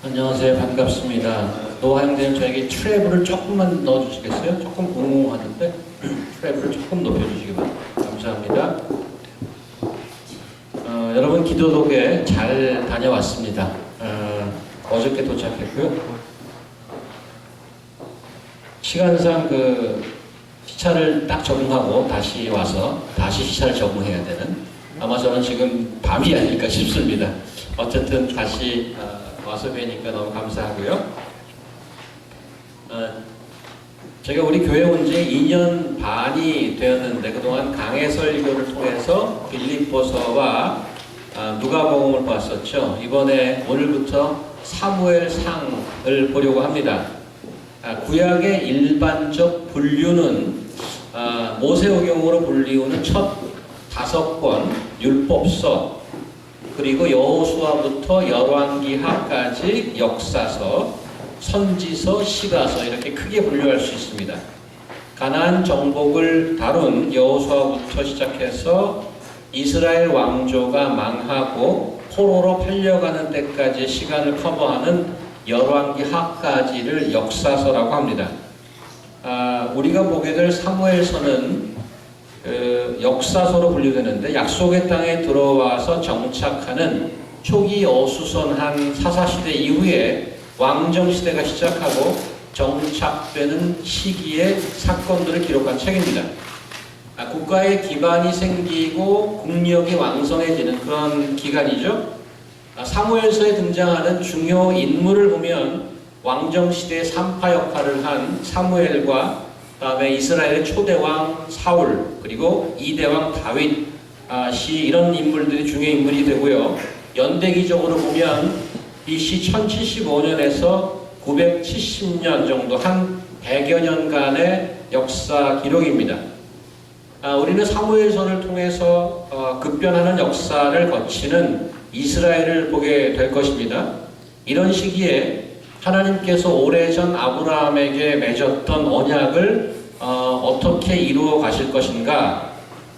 안녕하세요. 반갑습니다. 노하영대님 저에게 트래블을 조금만 넣어주시겠어요? 조금 웅웅하는데 트래블을 조금 높여주시기 바랍니다. 감사합니다. 여러분 기도독에 잘 다녀왔습니다. 어저께 도착했고요. 시간상 시차를 딱 적응하고 다시 와서 다시 시차를 적응해야 되는, 아마 저는 지금 밤이 아닐까 싶습니다. 어쨌든 다시 와서 뵈니까 너무 감사하고요. 제가 우리 교회 온 지 2년 반이 되었는데 그동안 강해 설교를 통해서 빌립보서와 누가복음을 봤었죠. 이번에 오늘부터 사무엘상을 보려고 합니다. 구약의 일반적 분류는 모세오경으로 불리우는 첫 5권 율법서, 그리고 여호수아부터 열왕기하까지 역사서, 선지서, 시가서 이렇게 크게 분류할 수 있습니다. 가나안 정복을 다룬 여호수아부터 시작해서 이스라엘 왕조가 망하고 포로로 팔려가는 때까지의 시간을 커버하는 열왕기하까지를 역사서라고 합니다. 우리가 보게 될 사무엘서는 역사서로 분류되는데 약속의 땅에 들어와서 정착하는 초기 어수선한 사사시대 이후에 왕정시대가 시작하고 정착되는 시기의 사건들을 기록한 책입니다. 국가의 기반이 생기고 국력이 왕성해지는 그런 기간이죠. 사무엘서에 등장하는 중요 인물을 보면 왕정시대의 산파 역할을 한 사무엘과 그다음에 이스라엘의 초대왕 사울, 그리고 2대왕 다윗이 이런 인물들이 중요 인물이 되고요. 연대기적으로 보면 BC 1075년에서 970년 정도 한 100여 년간의 역사 기록입니다. 우리는 사무엘서를 통해서 급변하는 역사를 거치는 이스라엘을 보게 될 것입니다. 이런 시기에 하나님께서 오래전 아브라함에게 맺었던 언약을 어떻게 이루어 가실 것인가,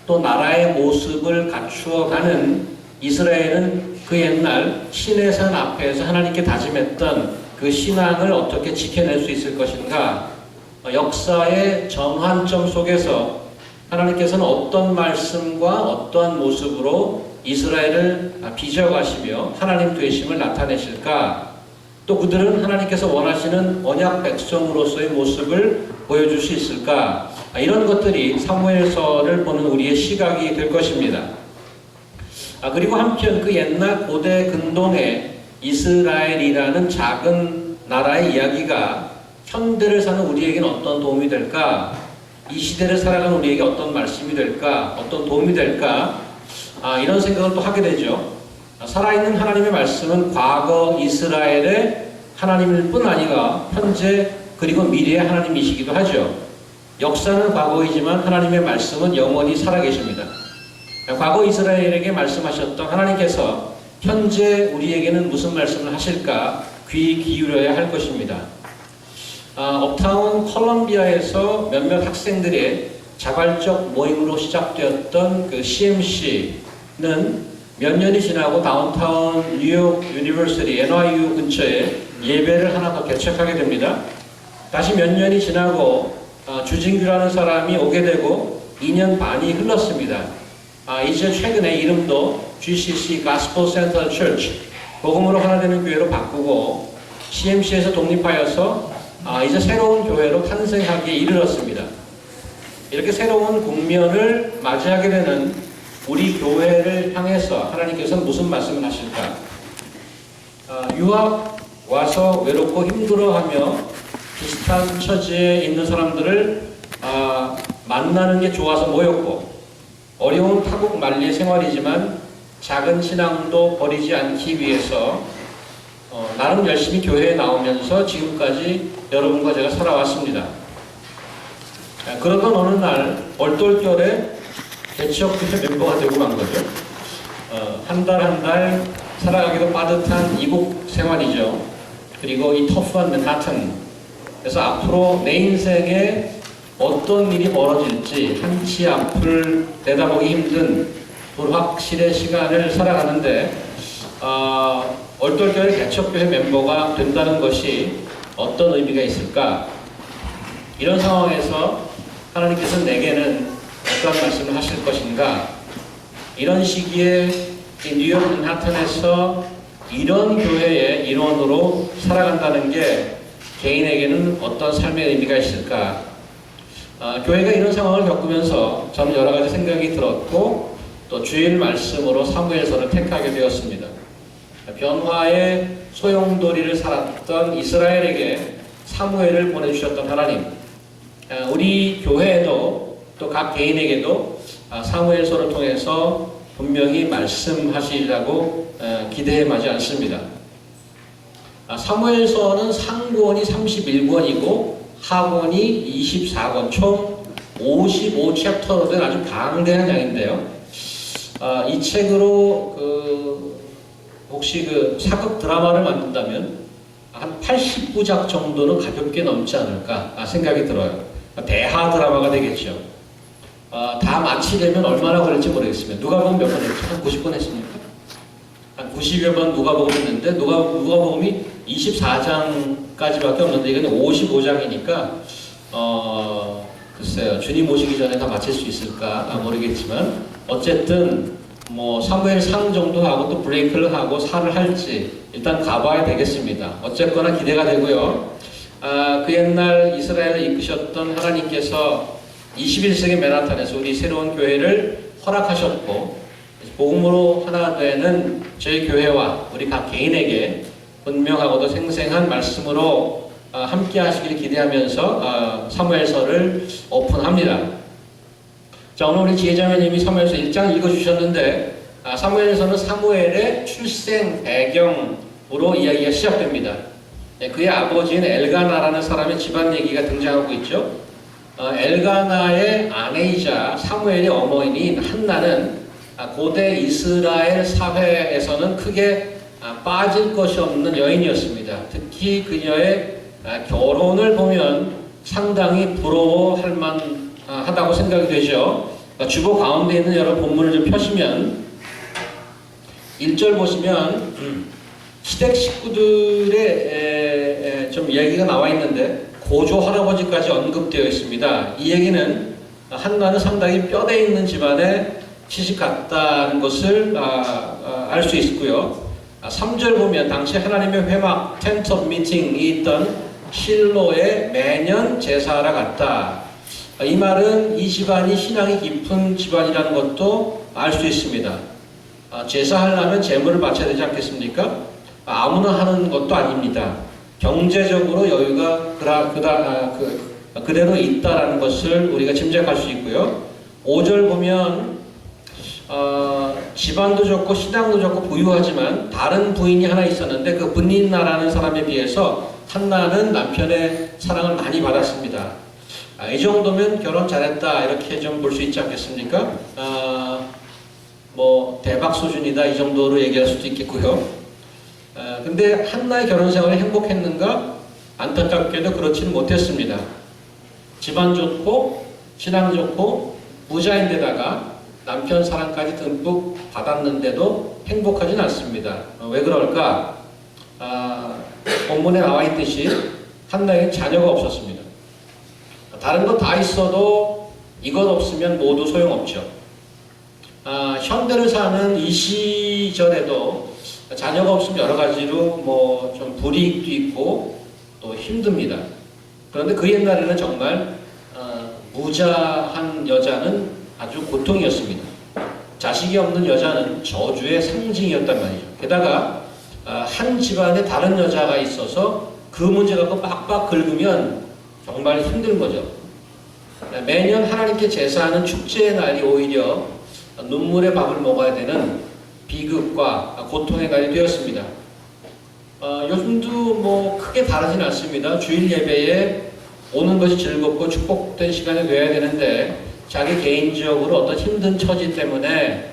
또 나라의 모습을 갖추어가는 이스라엘은 그 옛날 시내산 앞에서 하나님께 다짐했던 그 신앙을 어떻게 지켜낼 수 있을 것인가, 역사의 전환점 속에서 하나님께서는 어떤 말씀과 어떠한 모습으로 이스라엘을 빚어가시며 하나님 되심을 나타내실까, 또 그들은 하나님께서 원하시는 언약 백성으로서의 모습을 보여줄 수 있을까, 이런 것들이 사무엘서를 보는 우리의 시각이 될 것입니다. 그리고 한편 그 옛날 고대 근동의 이스라엘이라는 작은 나라의 이야기가 현대를 사는 우리에게는 어떤 도움이 될까, 이 시대를 살아가는 우리에게 어떤 말씀이 될까, 어떤 도움이 될까, 이런 생각을 또 하게 되죠. 살아있는 하나님의 말씀은 과거 이스라엘의 하나님일 뿐 아니라 현재 그리고 미래의 하나님이시기도 하죠. 역사는 과거이지만 하나님의 말씀은 영원히 살아계십니다. 과거 이스라엘에게 말씀하셨던 하나님께서 현재 우리에게는 무슨 말씀을 하실까 귀 기울여야 할 것입니다. 업타운 컬럼비아에서 몇몇 학생들의 자발적 모임으로 시작되었던 그 CMC는 몇 년이 지나고 다운타운 뉴욕 유니버시티 NYU 근처에 예배를 하나 더 개척하게 됩니다. 다시 몇 년이 지나고 주진규라는 사람이 오게 되고 2년 반이 흘렀습니다. 이제 최근에 이름도 GCC Gospel Central Church, 복음으로 하나 되는 교회로 바꾸고 CMC에서 독립하여서 이제 새로운 교회로 탄생하기에 이르렀습니다. 이렇게 새로운 국면을 맞이하게 되는 우리 교회를 향해서 하나님께서는 무슨 말씀을 하실까? 유학 와서 외롭고 힘들어하며 비슷한 처지에 있는 사람들을 만나는 게 좋아서 모였고, 어려운 타국 만리의 생활이지만 작은 신앙도 버리지 않기 위해서 나름 열심히 교회에 나오면서 지금까지 여러분과 제가 살아왔습니다. 그러던 어느 날 얼떨결에 대치역교회 멤버가 되고 만 거죠. 한 달 한 달 살아가기도 빠듯한 이국 생활이죠. 그리고 이 터프한 맨하튼. 그래서 앞으로 내 인생에 어떤 일이 벌어질지 한치 앞을 내다보기 힘든 불확실의 시간을 살아가는데 얼떨결에 개척교회 멤버가 된다는 것이 어떤 의미가 있을까? 이런 상황에서 하나님께서 내게는 어떤 말씀을 하실 것인가? 이런 시기에 이 뉴욕 맨하탄에서 이런 교회의 일원으로 살아간다는 게 개인에게는 어떤 삶의 의미가 있을까? 교회가 이런 상황을 겪으면서 저는 여러 가지 생각이 들었고 또 주일 말씀으로 사무엘서를 택하게 되었습니다. 변화의 소용돌이를 살았던 이스라엘에게 사무엘을 보내주셨던 하나님, 우리 교회에도 또 각 개인에게도 사무엘서를 통해서 분명히 말씀하시리라고 기대해 마지 않습니다. 사무엘서는 상권이 31권이고 하권이 24권, 총 55챕터로 된 아주 방대한 양인데요. 이 책으로 혹시 사극 드라마를 만든다면 한 80부작 정도는 가볍게 넘지 않을까 생각이 들어요. 대하 드라마가 되겠죠. 다 마치려면 얼마나 걸릴지 모르겠습니다. 누가복음 몇 번 했죠? 한 90번 했습니까? 한 90여 번 누가복음 했는데 누가복음이 24장까지밖에 없는데 이건 55장이니까 글쎄요. 주님 오시기 전에 다 마칠 수 있을까 모르겠지만 어쨌든 뭐 사무엘 상 정도 하고 또 브레이크를 하고 살을 할지 일단 가봐야 되겠습니다. 어쨌거나 기대가 되고요. 그 옛날 이스라엘을 이끄셨던 하나님께서 21세기 맨하탄에서 우리 새로운 교회를 허락하셨고 복음으로 하나 되는 저희 교회와 우리 각 개인에게 분명하고도 생생한 말씀으로 함께 하시길 기대하면서 사무엘서를 오픈합니다. 자, 오늘 우리 지혜자매님이 사무엘서 1장 읽어주셨는데 사무엘서는 사무엘의 출생 배경으로 이야기가 시작됩니다. 그의 아버지인 엘가나라는 사람의 집안 얘기가 등장하고 있죠. 엘가나의 아내이자 사무엘의 어머니인 한나는 고대 이스라엘 사회에서는 크게 빠질 것이 없는 여인이었습니다. 특히 그녀의 결혼을 보면 상당히 부러워할 만하다고 생각이 되죠. 주보 가운데 있는 여러 본문을 좀 펴시면 1절 보시면 시댁 식구들의 좀 이야기가 나와 있는데 고조 할아버지까지 언급되어 있습니다. 이 얘기는 한나는 상당히 뼈대 있는 집안에 시집 갔다는 것을 알 수 있고요. 3절 보면 당시 하나님의 회막 텐트 오브 미팅이 있던 실로에 매년 제사하러 갔다. 이 말은 이 집안이 신앙이 깊은 집안이라는 것도 알 수 있습니다. 제사하려면 제물을 바쳐야 되지 않겠습니까? 아무나 하는 것도 아닙니다. 경제적으로 여유가 그대로 있다라는 것을 우리가 짐작할 수 있고요. 5절 보면 집안도 좋고 신앙도 좋고 부유하지만 다른 부인이 하나 있었는데 그 분린나라는 사람에 비해서 한나는 남편의 사랑을 많이 받았습니다. 이 정도면 결혼 잘했다 이렇게 좀 볼 수 있지 않겠습니까? 뭐 대박 수준이다 이 정도로 얘기할 수도 있겠고요. 근데 한나의 결혼 생활이 행복했는가? 안타깝게도 그렇지는 못했습니다. 집안 좋고 신앙 좋고 부자인데다가 남편 사랑까지 듬뿍 받았는데도 행복하진 않습니다. 왜 그럴까? 본문에 나와 있듯이 한나에게 자녀가 없었습니다. 다른 거 다 있어도 이것 없으면 모두 소용없죠. 현대를 사는 이 시절에도 자녀가 없으면 여러 가지로 뭐 좀 불이익도 있고 또 힘듭니다. 그런데 그 옛날에는 정말 무자한 여자는 아주 고통이었습니다. 자식이 없는 여자는 저주의 상징이었단 말이죠. 게다가 한 집안에 다른 여자가 있어서 그 문제 갖고 빡빡 긁으면 정말 힘든 거죠. 매년 하나님께 제사하는 축제의 날이 오히려 눈물의 밥을 먹어야 되는 비극과 고통의 날이 되었습니다. 요즘도 뭐 크게 다르진 않습니다. 주일 예배에 오는 것이 즐겁고 축복된 시간이 되어야 되는데 자기 개인적으로 어떤 힘든 처지 때문에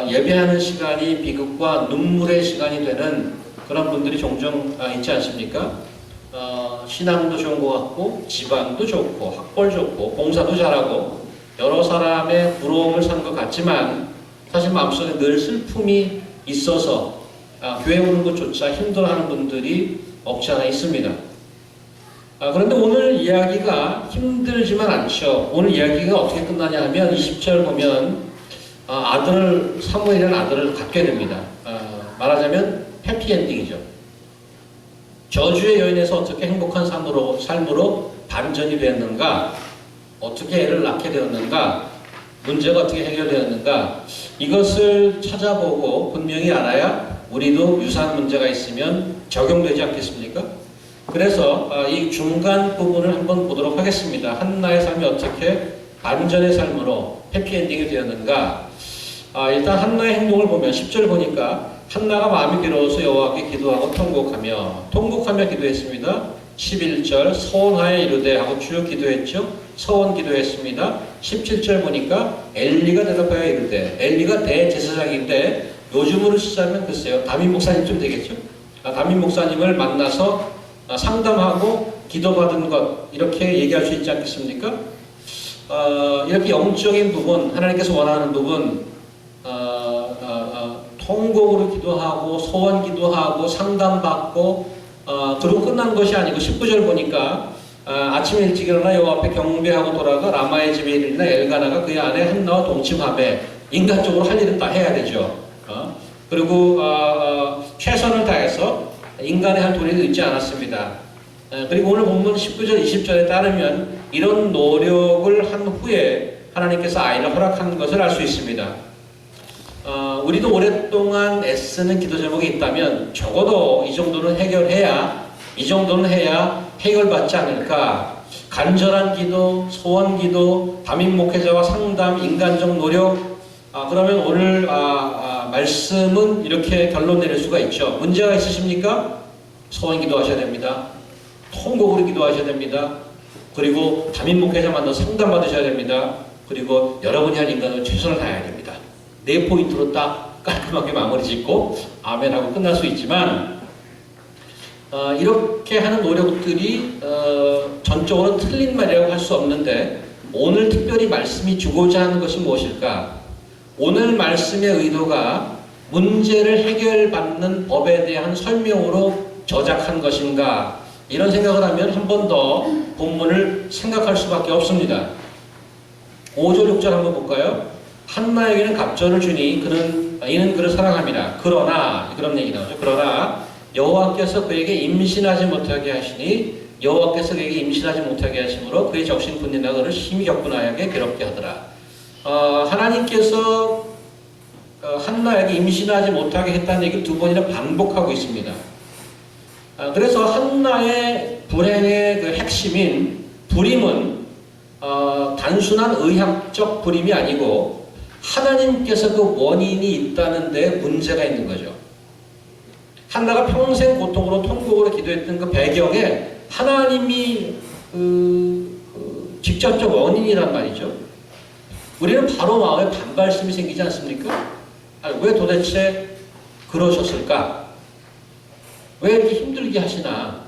예배하는 시간이 비극과 눈물의 시간이 되는 그런 분들이 종종 있지 않습니까? 신앙도 좋은 것 같고 집안도 좋고 학벌 좋고 봉사도 잘하고 여러 사람의 부러움을 산 것 같지만 사실 마음속에 늘 슬픔이 있어서 교회 오는 것조차 힘들어하는 분들이 없지 않아 있습니다. 그런데 오늘 이야기가 힘들지만 않죠. 오늘 이야기가 어떻게 끝나냐 하면 20절 보면 사무엘이라는 아들을 갖게 됩니다. 말하자면 해피엔딩이죠. 저주의 여인에서 어떻게 행복한 삶으로 반전이 되었는가, 어떻게 애를 낳게 되었는가, 문제가 어떻게 해결되었는가, 이것을 찾아보고 분명히 알아야 우리도 유사한 문제가 있으면 적용되지 않겠습니까? 그래서 이 중간 부분을 한번 보도록 하겠습니다. 한나의 삶이 어떻게 반전의 삶으로 해피엔딩이 되었는가. 일단 한나의 행동을 보면 10절 보니까 한나가 마음이 괴로워서 여호와께 기도하고 통곡하며 기도했습니다. 11절 서원하여 이르되 하고 쭉 기도했죠. 서원 기도했습니다. 17절 보니까 엘리가 대답하여 이르되, 엘리가 대제사장인데 요즘으로 치자면 글쎄요, 담임 목사님쯤 되겠죠. 담임 목사님을 만나서 상담하고 기도받은 것, 이렇게 얘기할 수 있지 않겠습니까? 이렇게 영적인 부분, 하나님께서 원하는 부분, 통곡으로 기도하고 소원 기도하고 상담받고 그리고 끝난 것이 아니고 19절 보니까 아침에 일찍 일어나 여호와 앞에 경배하고 돌아가 라마의 집에 이르니라 엘가나가 그의 아내 한나와 동침하매, 인간적으로 할 일은 다 해야 되죠. 그리고 최선을 다해서 인간의 할 도리를 잊지 않았습니다. 그리고 오늘 본문 19절 20절에 따르면 이런 노력을 한 후에 하나님께서 아이를 허락한 것을 알 수 있습니다. 우리도 오랫동안 애쓰는 기도 제목이 있다면 적어도 이 정도는 해야 해결받지 않을까. 간절한 기도, 소원 기도, 담임 목회자와 상담, 인간적 노력. 그러면 오늘 말씀은 이렇게 결론 내릴 수가 있죠. 문제가 있으십니까? 소원 기도하셔야 됩니다. 통곡으로 기도하셔야 됩니다. 그리고 담임 목회자 만나서 상담 받으셔야 됩니다. 그리고 여러분이 할 인간은 최선을 다해야 됩니다. 4포인트로 딱 깔끔하게 마무리 짓고 아멘하고 끝날 수 있지만 이렇게 하는 노력들이 전적으로 틀린 말이라고 할 수 없는데, 오늘 특별히 말씀이 주고자 하는 것이 무엇일까? 오늘 말씀의 의도가 문제를 해결받는 법에 대한 설명으로 저작한 것인가, 이런 생각을 하면 한 번 더 본문을 생각할 수밖에 없습니다. 5절 6절 한번 볼까요? 한나에게는 갑절을 주니 이는 그를 사랑함이라. 그러나, 그런 얘기 나오죠. 그러나 여호와께서 그에게 임신하지 못하게 하시니, 여호와께서 그에게 임신하지 못하게 하심으로 그의 적신분이나 그를 심히 격분하게 괴롭게 하더라. 하나님께서 한나에게 임신하지 못하게 했다는 얘기를 2번이나 반복하고 있습니다. 그래서 한나의 불행의 그 핵심인 불임은 단순한 의학적 불임이 아니고 하나님께서 그 원인이 있다는 데 문제가 있는 거죠. 한나가 평생 고통으로 통곡으로 기도했던 그 배경에 하나님이 직접적 원인이란 말이죠. 우리는 바로 마음에 반발심이 생기지 않습니까? 왜 도대체 그러셨을까? 왜 이렇게 힘들게 하시나?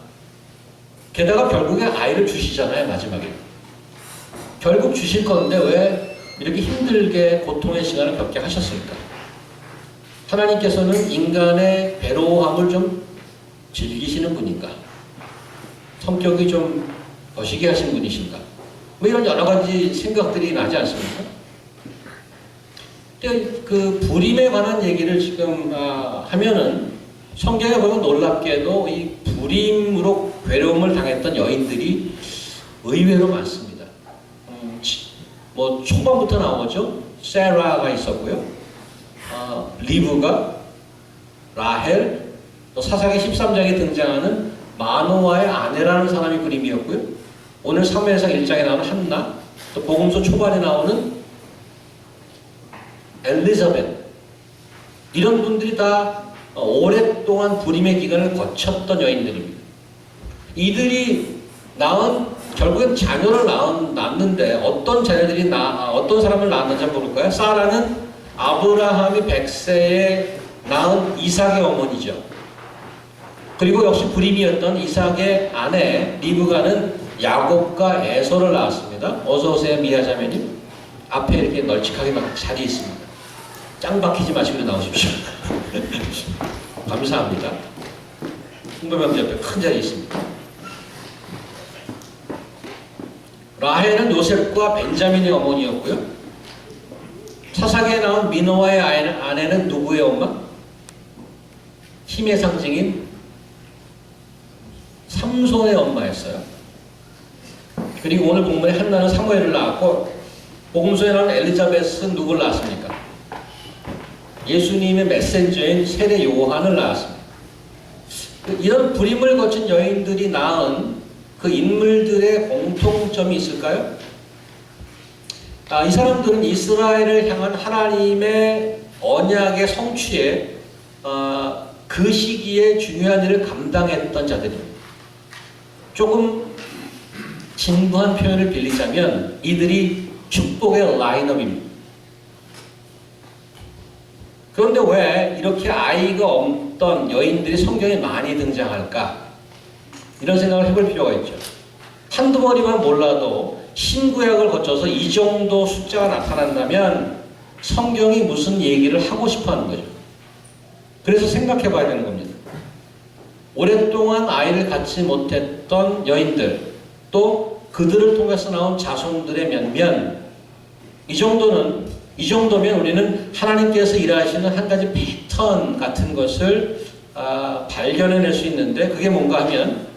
게다가 결국에 아이를 주시잖아요, 마지막에. 결국 주실 건데 왜 이렇게 힘들게 고통의 시간을 겪게 하셨을까? 하나님께서는 인간의 괴로움을 좀 즐기시는 분인가? 성격이 좀 거시기 하신 분이신가? 뭐 이런 여러 가지 생각들이 나지 않습니까? 그 불임에 관한 얘기를 지금 하면은 성경에 보면 놀랍게도 이 불임으로 괴로움을 당했던 여인들이 의외로 많습니다. 뭐 초반부터 나오죠. 세라가 있었고요. 리브가, 라헬, 또 사사기 13장에 등장하는 마노아의 아내라는 사람이 불임이었고요. 오늘 사무엘상 1장에 나오는 한나, 또 복음서 초반에 나오는 엘리자벳, 이런 분들이 다 오랫동안 불임의 기간을 거쳤던 여인들입니다. 이들이 결국엔 자녀를 낳았는데 어떤 사람을 낳았는지 한번 볼까요? 사라는 아브라함이 100세에 낳은 이삭의 어머니죠. 그리고 역시 불임이었던 이삭의 아내 리브가는 야곱과 에서를 낳았습니다. 어서 오세요, 미아 자매님. 앞에 이렇게 널찍하게 막 자리 있습니다. 짱 박히지 마시고 나오십시오. 감사합니다. 홍보병 옆에 큰 자리 있습니다. 라헬은 요셉과 벤자민의 어머니였고요. 사사기에 나온 미노아의 아내는 누구의 엄마? 힘의 상징인 삼손의 엄마였어요. 그리고 오늘 본문에 한나는 사무엘을 낳았고, 복음서에 나온 엘리자벳은 누구를 낳았습니까? 예수님의 메신저인 세례 요한을 낳았습니다. 이런 부림을 거친 여인들이 낳은 그 인물들의 공통점이 있을까요? 이 사람들은 이스라엘을 향한 하나님의 언약의 성취에 그 시기에 중요한 일을 감당했던 자들입니다. 조금 진부한 표현을 빌리자면 이들이 축복의 라인업입니다. 그런데 왜 이렇게 아이가 없던 여인들이 성경에 많이 등장할까? 이런 생각을 해볼 필요가 있죠. 한두 머리만 몰라도 신구약을 거쳐서 이 정도 숫자가 나타난다면 성경이 무슨 얘기를 하고 싶어 하는 거죠. 그래서 생각해 봐야 되는 겁니다. 오랫동안 아이를 갖지 못했던 여인들, 또 그들을 통해서 나온 자손들의 면면, 이 정도면 우리는 하나님께서 일하시는 한 가지 패턴 같은 것을 발견해낼 수 있는데, 그게 뭔가 하면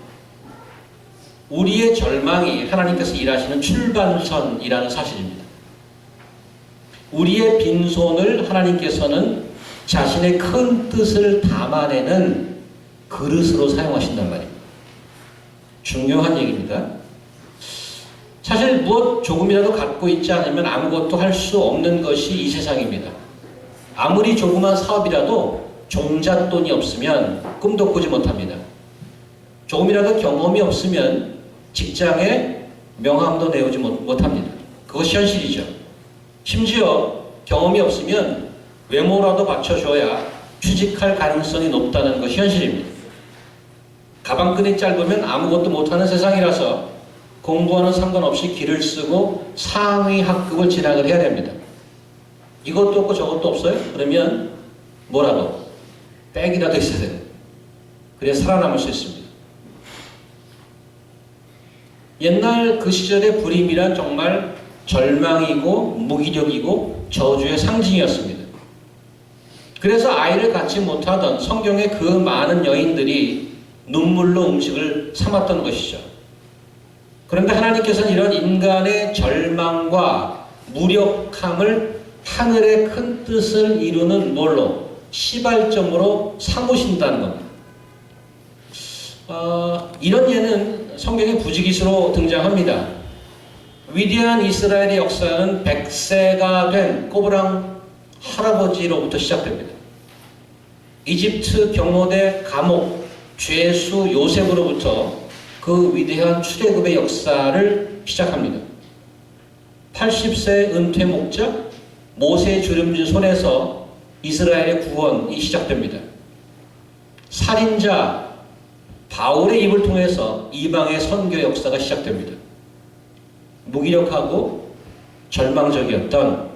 우리의 절망이 하나님께서 일하시는 출발선이라는 사실입니다. 우리의 빈손을 하나님께서는 자신의 큰 뜻을 담아내는 그릇으로 사용하신단 말입니다. 중요한 얘기입니다. 사실 무엇 조금이라도 갖고 있지 않으면 아무것도 할 수 없는 것이 이 세상입니다. 아무리 조그만 사업이라도 종잣돈이 없으면 꿈도 꾸지 못합니다. 조금이라도 경험이 없으면 직장에 명함도 내오지 못합니다. 그것이 현실이죠. 심지어 경험이 없으면 외모라도 받쳐줘야 취직할 가능성이 높다는 것이 현실입니다. 가방끈이 짧으면 아무것도 못하는 세상이라서 공부와는 상관없이 길을 쓰고 상위 학급을 진학을 해야 됩니다. 이것도 없고 저것도 없어요? 그러면 뭐라도 백이라도 있어야 돼요. 그래야 살아남을 수 있습니다. 옛날 그 시절의 불임이란 정말 절망이고 무기력이고 저주의 상징이었습니다. 그래서 아이를 갖지 못하던 성경의 그 많은 여인들이 눈물로 음식을 삼았던 것이죠. 그런데 하나님께서는 이런 인간의 절망과 무력함을 하늘의 큰 뜻을 이루는 뭘로? 시발점으로 삼으신다는 겁니다. 이런 예는 성경의 부지기수로 등장합니다. 위대한 이스라엘의 역사는 100세가 된 꼬부랑 할아버지로부터 시작됩니다. 이집트 경호대 감옥 죄수 요셉으로부터 그 위대한 출애굽의 역사를 시작합니다. 80세 은퇴 목자 모세의 주름진 손에서 이스라엘의 구원이 시작됩니다. 살인자 바울의 입을 통해서 이방의 선교 역사가 시작됩니다. 무기력하고 절망적이었던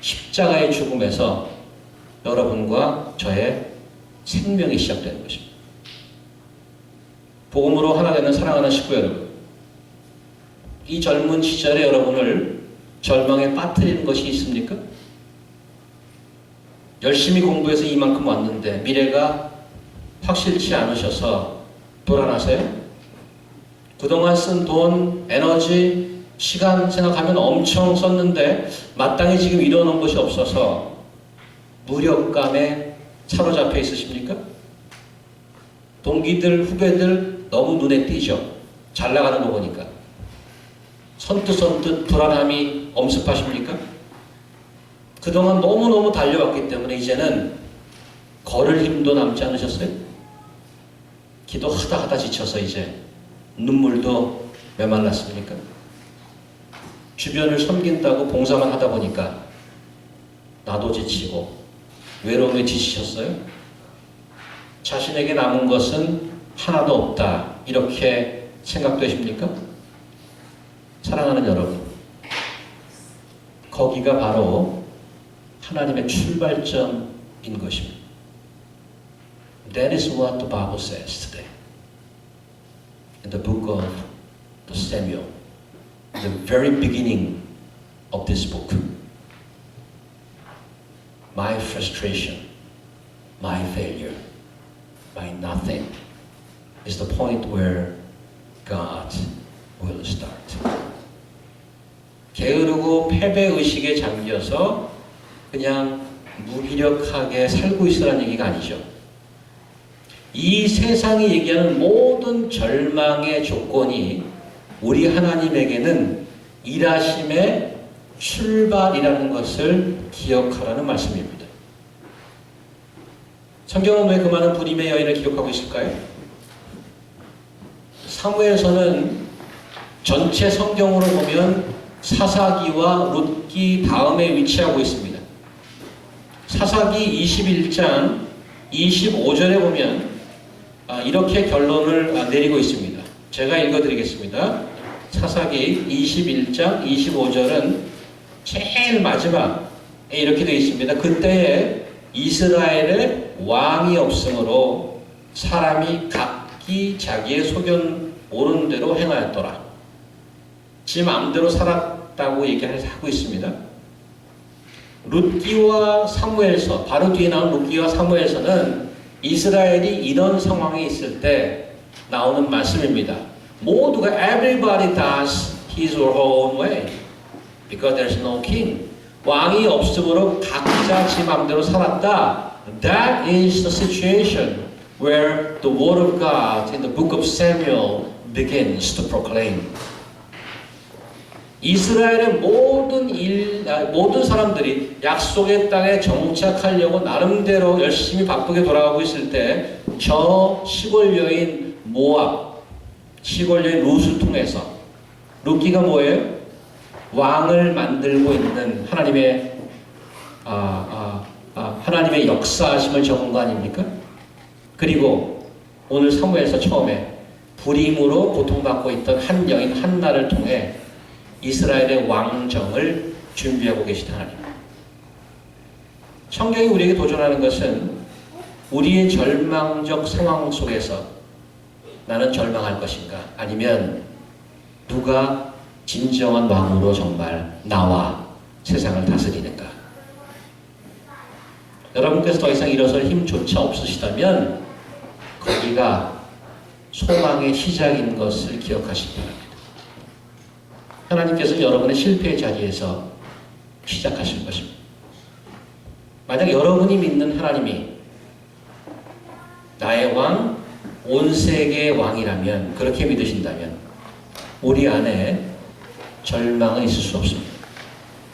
십자가의 죽음에서 여러분과 저의 생명이 시작되는 것입니다. 복음으로 하나 되는 사랑하는 식구 여러분, 이 젊은 시절에 여러분을 절망에 빠뜨리는 것이 있습니까? 열심히 공부해서 이만큼 왔는데 미래가 확실치 않으셔서 불안하세요? 그동안 쓴 돈, 에너지, 시간 생각하면 엄청 썼는데 마땅히 지금 이뤄놓은 것이 없어서 무력감에 사로잡혀 있으십니까? 동기들, 후배들 너무 눈에 띄죠? 잘 나가는 거 보니까. 선뜻 불안함이 엄습하십니까? 그동안 너무너무 달려왔기 때문에 이제는 걸을 힘도 남지 않으셨어요? 기도하다 지쳐서 이제 눈물도 메말랐습니까? 주변을 섬긴다고 봉사만 하다 보니까 나도 지치고 외로움에 지치셨어요? 자신에게 남은 것은 하나도 없다 이렇게 생각되십니까? 사랑하는 여러분, 거기가 바로 하나님의 출발점인 것입니다. That is what the Bible says today. In the book of Samuel, the very beginning of this book. My frustration, my failure, my nothing is the point where God will start. 게으르고 패배의식에 잠겨서 그냥 무기력하게 살고 있으라는 얘기가 아니죠. 이 세상이 얘기하는 모든 절망의 조건이 우리 하나님에게는 일하심의 출발이라는 것을 기억하라는 말씀입니다. 성경은 왜 그 많은 불임의 여인을 기록하고 있을까요? 사무엘서는 전체 성경으로 보면 사사기와 룻기 다음에 위치하고 있습니다. 사사기 21장 25절에 보면 이렇게 결론을 내리고 있습니다. 제가 읽어드리겠습니다. 사사기 21장 25절은 제일 마지막에 이렇게 되어 있습니다. 그때에 이스라엘에 왕이 없으므로 사람이 각기 자기의 소견 옳은 대로 행하였더라. 지 마음대로 살았다고 얘기하고 있습니다. 룻기와 사무엘서, 바로 뒤에 나온 룻기와 사무엘서는 이스라엘이 이런 상황에 있을 때 나오는 말씀입니다. 모두가 everybody does his or her own way because there's no king. 왕이 없으므로 각자 지 마음대로 살았다. That is the situation where the word of God in the book of Samuel begins to proclaim. 이스라엘의 모든 사람들이 약속의 땅에 정착하려고 나름대로 열심히 바쁘게 돌아가고 있을 때 저 시골 여인 모압, 시골 여인 룻을 통해서 룻기가 뭐예요? 왕을 만들고 있는 하나님의 역사하심을 적은 거 아닙니까? 그리고 오늘 사무엘서 처음에 불임으로 고통받고 있던 한 여인 한나를 통해 이스라엘의 왕정을 준비하고 계신 하나님. 성경이 우리에게 도전하는 것은 우리의 절망적 상황 속에서 나는 절망할 것인가? 아니면 누가 진정한 왕으로 정말 나와 세상을 다스리는가? 여러분께서 더 이상 일어설 힘조차 없으시다면 거기가 소망의 시작인 것을 기억하시기 바랍니다. 하나님께서는 여러분의 실패의 자리에서 시작하실 것입니다. 만약 여러분이 믿는 하나님이 나의 왕, 온 세계의 왕이라면, 그렇게 믿으신다면 우리 안에 절망은 있을 수 없습니다.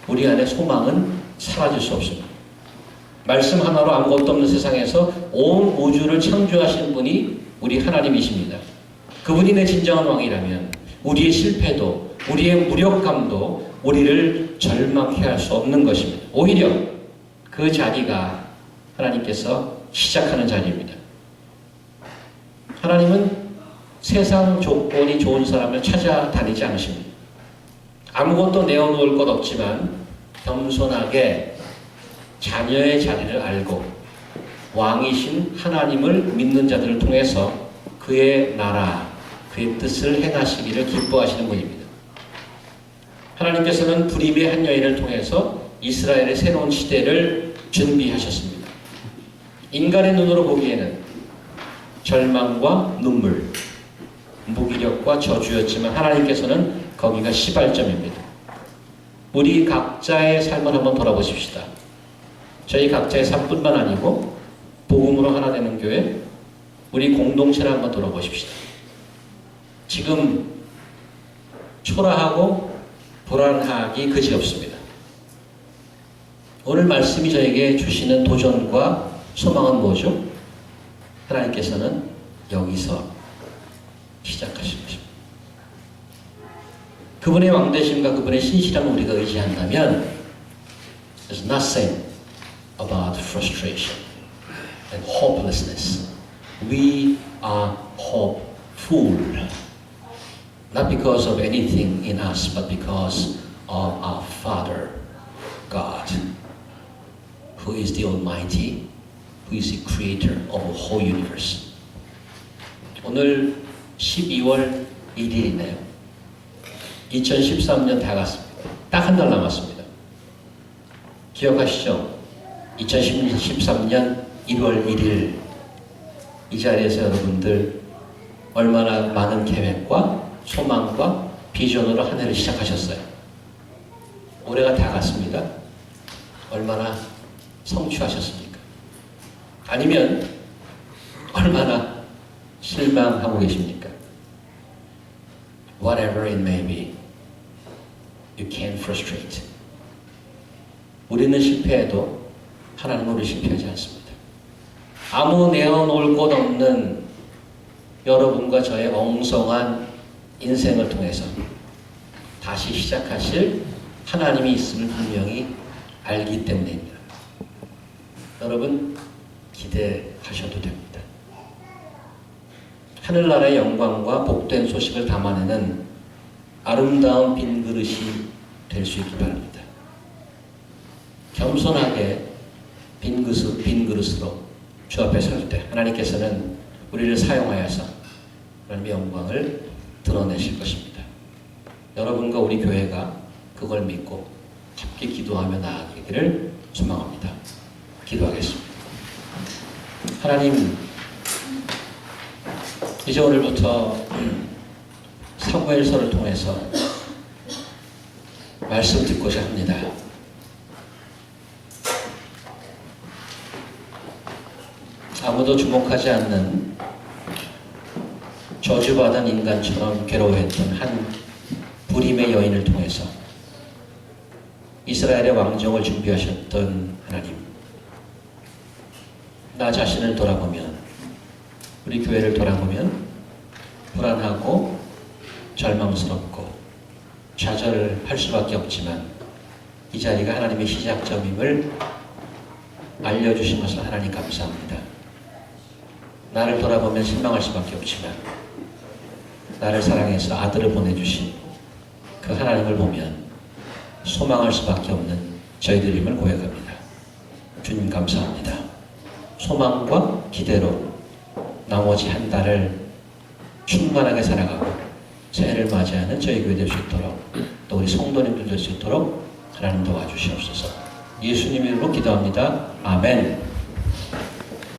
우리 안에 소망은 사라질 수 없습니다. 말씀 하나로 아무것도 없는 세상에서 온 우주를 창조하신 분이 우리 하나님이십니다. 그분이 내 진정한 왕이라면 우리의 실패도 우리의 무력감도 우리를 절망케 할 수 없는 것입니다. 오히려 그 자리가 하나님께서 시작하는 자리입니다. 하나님은 세상 조건이 좋은 사람을 찾아다니지 않으십니다. 아무것도 내어놓을 것 없지만 겸손하게 자녀의 자리를 알고 왕이신 하나님을 믿는 자들을 통해서 그의 나라, 그의 뜻을 행하시기를 기뻐하시는 분입니다. 하나님께서는 불임의 한 여인을 통해서 이스라엘의 새로운 시대를 준비하셨습니다. 인간의 눈으로 보기에는 절망과 눈물, 무기력과 저주였지만 하나님께서는 거기가 시발점입니다. 우리 각자의 삶을 한번 돌아보십시다. 저희 각자의 삶뿐만 아니고 복음으로 하나 되는 교회, 우리 공동체를 한번 돌아보십시다. 지금 초라하고 불안하기 그지없습니다. 오늘 말씀이 저에게 주시는 도전과 소망은 뭐죠? 하나님께서는 여기서 시작하신 것입니다. 그분의 왕되심과 그분의 신실함을 우리가 의지한다면 there's nothing about frustration and hopelessness. We are hopeful. Not because of anything in us, but because of our Father, God, who is the Almighty, who who is the creator of the whole universe. 오늘 12월 1일이네요. 2013년 다 갔습니다. 딱 한 달 남았습니다. 기억하시죠? 2013년 1월 1일 이 자리에서 여러분들 얼마나 많은 계획과 소망과 비전으로 한 해를 시작하셨어요. 올해가 다 갔습니다. 얼마나 성취하셨습니까? 아니면 얼마나 실망하고 계십니까? Whatever it may be, you can't frustrate. 우리는 실패해도 하나님은 우리 실패하지 않습니다. 아무 내어놓을 곳 없는 여러분과 저의 엉성한 인생을 통해서 다시 시작하실 하나님이 있음을 분명히 알기 때문입니다. 여러분 기대하셔도 됩니다. 하늘나라의 영광과 복된 소식을 담아내는 아름다운 빈 그릇이 될 수 있기 바랍니다. 겸손하게 빈 그릇으로 주 앞에 설 때 하나님께서는 우리를 사용하여서 하나님의 영광을 드러내실 것입니다. 여러분과 우리 교회가 그걸 믿고 함께 기도하며 나아가기를 소망합니다. 기도하겠습니다. 하나님, 이제 오늘부터 사무엘서를 통해서 말씀 듣고자 합니다. 아무도 주목하지 않는 저주받은 인간처럼 괴로워했던 한 불임의 여인을 통해서 이스라엘의 왕정을 준비하셨던 하나님, 나 자신을 돌아보면, 우리 교회를 돌아보면 불안하고 절망스럽고 좌절할 수밖에 없지만 이 자리가 하나님의 시작점임을 알려주신 것을 하나님 감사합니다. 나를 돌아보면 실망할 수밖에 없지만 나를 사랑해서 아들을 보내주신 그 하나님을 보면 소망할 수밖에 없는 저희들임을 고백합니다. 주님 감사합니다. 소망과 기대로 나머지 한 달을 충만하게 살아가고 새해를 맞이하는 저희 교회 될 수 있도록, 또 우리 성도님들 될 수 있도록 하나님 도와주시옵소서. 예수님 이름으로 기도합니다. 아멘.